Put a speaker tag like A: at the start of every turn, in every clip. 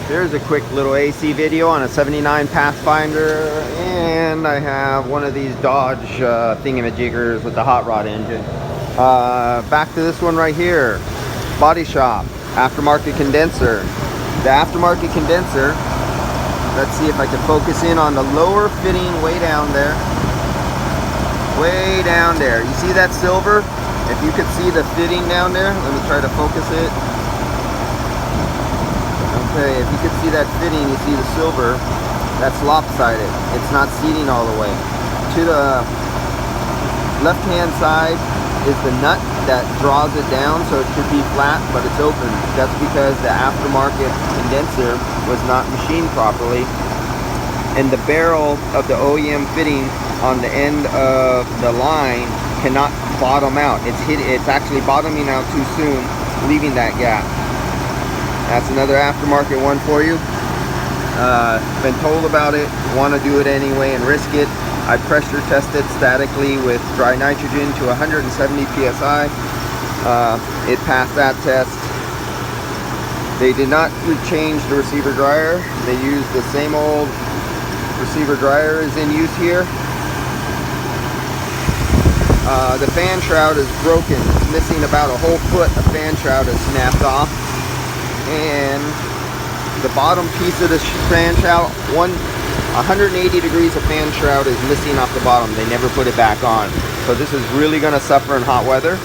A: Here's a quick little AC video on a 79 Pathfinder, and I have one of these Dodge thingamajiggers with the hot rod engine. Back to this one right here, Body Shop, aftermarket condenser. The aftermarket condenser, let's see if I can focus in on the lower fitting way down there. Way down there. You see that silver? If you could see the fitting down there, let me try to focus it. Okay, if you could see that fitting, you see the silver, that's lopsided. It's not seating all the way. To the left-hand side is the nut that draws it down, so it should be flat, but it's open. That's because the aftermarket condenser was not machined properly, and the barrel of the OEM fitting on the end of the line cannot bottom out. It's actually bottoming out too soon, leaving that gap. That's another aftermarket one for you. Been told about it, want to do it anyway and risk it. I pressure tested statically with dry nitrogen to 170 psi. It passed that test. They did not change the receiver dryer. They used the same old receiver dryer is in use here. The fan shroud is broken. It's missing about a whole foot. The fan shroud is snapped off. And the bottom piece of the fan shroud, 180 degrees of fan shroud is missing off the bottom. They never put it back on. So this is really going to suffer in hot weather.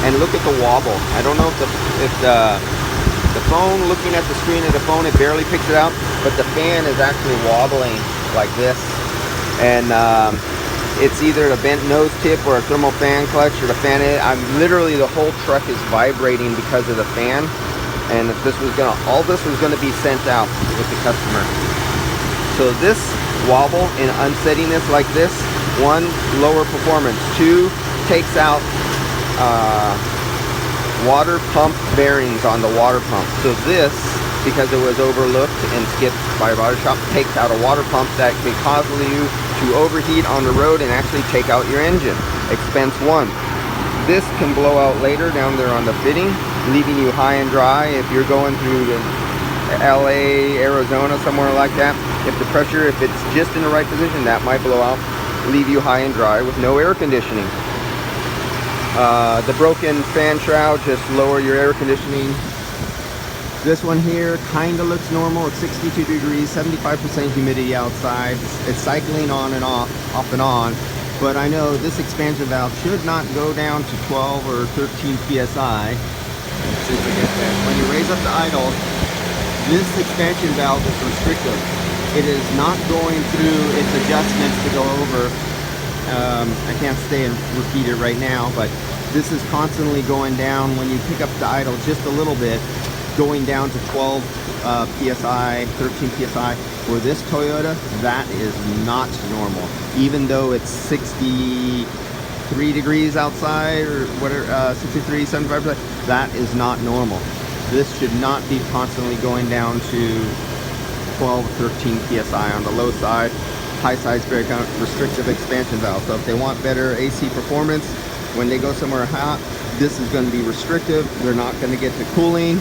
A: And look at the wobble. I don't know if the phone, looking at the screen of the phone, it barely picks it out, but the fan is actually wobbling like this. And it's either a bent nose tip or a thermal fan clutch or the fan. Literally the whole truck is vibrating because of the fan. And if this was all this was gonna be sent out with the customer. So this wobble and unsetting this like this, one, lower performance, two, takes out water pump bearings on the water pump. So this, because it was overlooked and skipped by a body shop, takes out a water pump that could cause you to overheat on the road and actually take out your engine. Expense one. This can blow out later down there on the fitting, leaving you high and dry if you're going through the LA, Arizona, somewhere like that. If the pressure, if it's just in the right position, that might blow out, leave you high and dry with no air conditioning. The broken fan shroud, just lower your air conditioning. This one here kind of looks normal. It's 62 degrees, 75% humidity outside. It's cycling on and off and on. But I know this expansion valve should not go down to 12 or 13 psi. Let's see if we get that. When you raise up the idle, this expansion valve is restrictive. It is not going through its adjustments to go over. I can't stay and repeat it right now, but this is constantly going down when you pick up the idle just a little bit, going down to 12 psi, 13 psi. For this Toyota, that is not normal. Even though it's 63 degrees outside or whatever, 63, 75%, that is not normal. This should not be constantly going down to 12, 13 psi on the low side. High side is very kind of restrictive expansion valve. So if they want better AC performance, when they go somewhere hot, this is going to be restrictive. They're not going to get the cooling.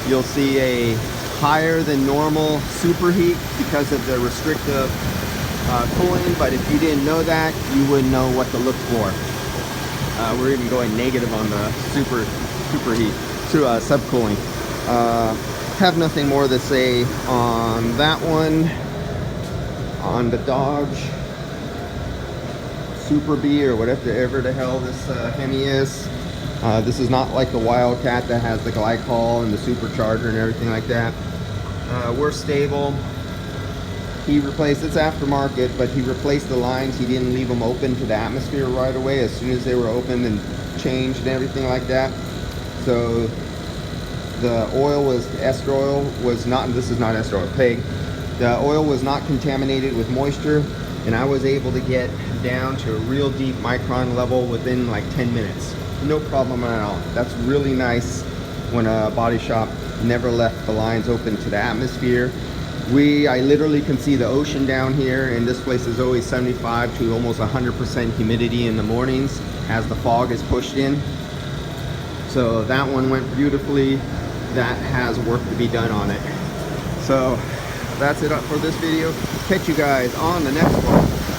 A: You'll see a higher than normal superheat because of the restrictive cooling, but if you didn't know that, you wouldn't know what to look for. We're even going negative on the superheat to subcooling. Have nothing more to say on that one. On the Dodge Super B or whatever the hell this Hemi is. This is not like the Wildcat that has the glycol and the supercharger and everything like that. We're stable. He replaced, it's aftermarket, but he replaced the lines. He didn't leave them open to the atmosphere right away as soon as they were opened and changed and everything like that. So the oil was, ester oil was not, this is not ester oil, pig. The oil was not contaminated with moisture, and I was able to get down to a real deep micron level within like 10 minutes. No problem at all. That's really nice when a body shop never left the lines open to the atmosphere. I literally can see the ocean down here, and this place is always 75 to almost 100% humidity in the mornings as the fog is pushed in. So that one went beautifully. That has work to be done on it. So that's it up for this video. Catch you guys on the next one.